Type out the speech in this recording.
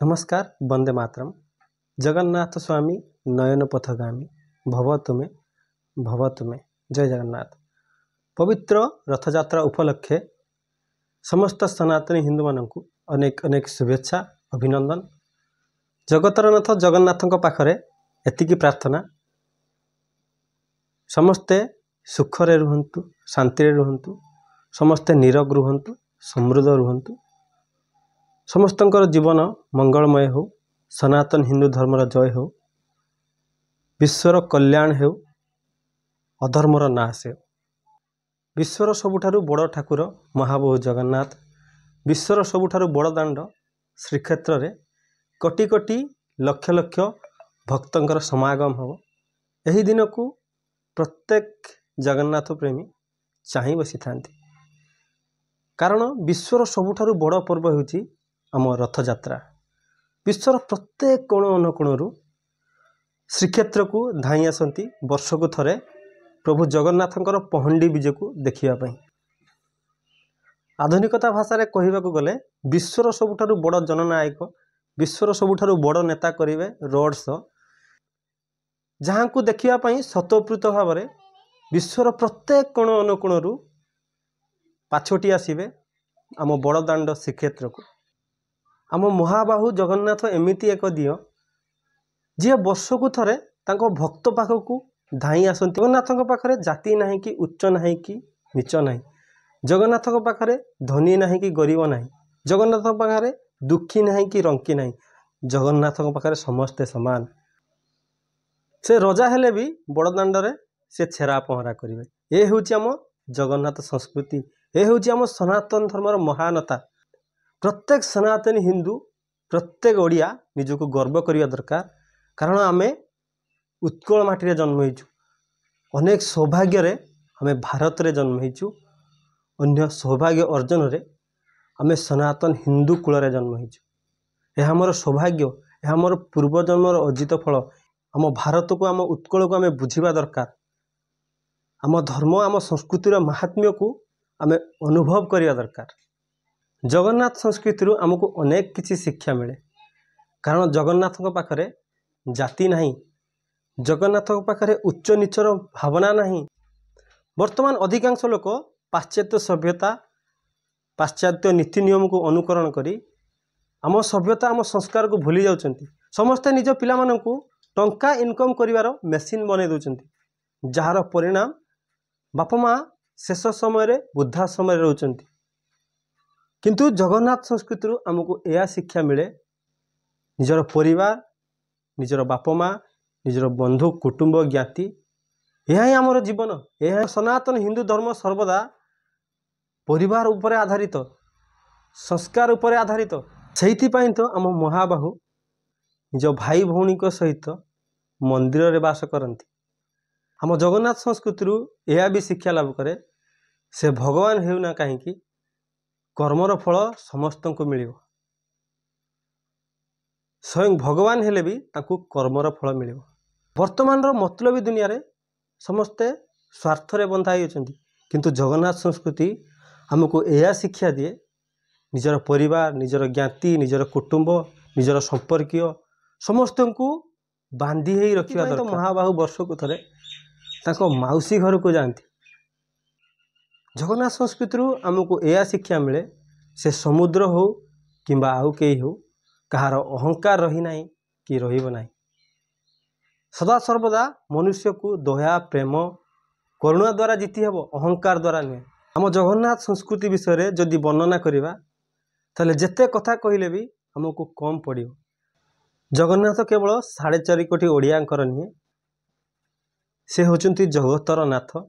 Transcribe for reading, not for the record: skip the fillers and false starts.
नमस्कार। वंदे मातरम। जगन्नाथ स्वामी नयन पथगामी भव तुमे जय जगन्नाथ। पवित्र रथयात्रा उपलक्षे समस्त सनातनी हिंदू मानक अनेक अनेक शुभेच्छा अभिनंदन। जगतर नाथ जगन्नाथ पाखरे एतिकी प्रार्थना, समस्ते सुखरे रुहंतु, शांति रुहंतु, समस्ते निरोग रुहंतु, समृद्ध रुहंतु, समस्तंकर जीवन मंगलमय हो, सनातन हिंदू धर्मर जय हो, विश्वर कल्याण हो, अधर्मर नाश हो। विश्वर सबुठारु बड़ ठाकुर महाप्रभु जगन्नाथ, विश्वर सबुठारु बड़ दांड श्रीक्षेत्र रे कोटि कोटि लक्ष लक्ष भक्तंकर समागम हो। यही दिन को प्रत्येक जगन्नाथ प्रेमी चाहि बसी थांती, कारण विश्वर सबुठारु बड़ पर्व होची आम रथयात्रा। विश्वर प्रत्येक कोण अनुकोणरू श्रीक्षेत्र को धाई आसती वर्ष को थरे प्रभु जगन्नाथंकर पहंडी विजय को देखिया पई। आधुनिकता भाषा रे कहिबाकू गले विश्वर सबुठारु बड़ जननायक, विश्वर सबुठारु बड़ नेता करिवे रोड शो, जहाँ को देखिया पई स्वतःस्फूर्त भाव में विश्वर प्रत्येक कोण अनुकोणरू पाछोटी आसीबे आम बड़ दांड श्रीक्षेत्र को। आम महाबाहु जगन्नाथ एमिति एक दिय जी वर्ष को थरे तांको भक्त पाखक धाई आसती। जगन्नाथ पाखरे जाति नहीं कि उच्च नहीं कि नीच नहीं, जगन्नाथ पाखरे धनी नहीं कि गरीब नहीं, जगन्नाथ पाखरे दुखी नहीं कि रंकी नहीं, जगन्नाथ पाखरे समस्ते समान। से रजा हेले भी बड़ दांडरे से छेरा पहरा करिवे। ए होची आम जगन्नाथ संस्कृति, ए होची आम सनातन धर्मर महानता। प्रत्येक सनातनी हिंदू, प्रत्येक ओडिया निजको गर्व करिया दरकार, कारण आमे उत्कल माटी रे जन्म होइछु। अनेक सौभाग्य रे आमे भारत रे जन्म होइछु, अन्य सौभाग्य अर्जन रे आमे सनातन हिंदू कुल रे जन्म होइछु। यह हमर सौभाग्य, यह हमर पूर्व जन्मर अर्जित फल। आम भारत को, आम उत्कल को आमे बुझिबा दरकार। आम धर्म, आम संस्कृतिर महात्म्य को आमे अनुभव करिया दरकार। जगन्नाथ संस्कृति आमको अनेक किसी शिक्षा मिले, कारण जगन्नाथ पाखरे जाति नहीं, जगन्नाथ पाखरे उच्च नीचर भावना नहीं। वर्तमान अधिकांश लोक पाश्चात्य सभ्यता, पाश्चात्य नीति नियम को अनुकरण करी आम सभ्यता, आम संस्कार को भूली जाउछंती। समस्ते निज पिला माननकु टंका इनकम करिवार मेसिन बनै दउछंती, जार परिणाम बापा माँ शेष समय रे वृद्धाश्रम रे रहउछंती। किंतु जगन्नाथ संस्कृति आमको यह शिक्षा मिले, निजर परिवार, निजर बापा माँ, निजर बंधु कुटुंब ज्ञाति, यह ही आमर जीवन। यह सनातन हिंदू धर्म सर्वदा परिवार उपरे आधारित, संस्कार उपरे आधारित। सेहिथिपाई तो आम महाबाहु निज भाई भौणी सहित मंदिर रे बास करती। आम जगन्नाथ संस्कृति यह भी शिक्षा लाभ करे, से भगवान हेउना कहीं कर्मर फल समस्त को मिलिबो। स्वयं भगवान हेले भी ताकू कर्मर फल मिलिबो। वर्तमान मतलबी दुनिया रे समस्ते स्वार्थ रे बंधा होइछंती, किंतु जगन्नाथ संस्कृति हमको यह शिक्षा दिए, निजर परिवार, निजर ज्ञाति, निजर कुटुंब, निजर संपर्कीय समस्त को बांधी ही रखिबा दरकार। तो महाबाहु वर्ष को थरे ताको माउसी घर को जाती। जगन्नाथ संस्कृति आमको यह शिक्षा मिले, से समुद्र हो किंबा आउ कई हो, कहार अहंकार रही नहीं कि रहिबो नहीं। सदा सर्वदा मनुष्य को दया, प्रेम, करुणा द्वारा जीति हेबो, अहंकार द्वारा नुहे। आम जगन्नाथ संस्कृति विषय रे जदि वर्णना करिबा ताले जेते कथा कहिले भी हमको कम पड़ियो। जगन्नाथ केवल 4.5 कोटी ओडियांकर नुहे, से होचंती जगतर नाथ,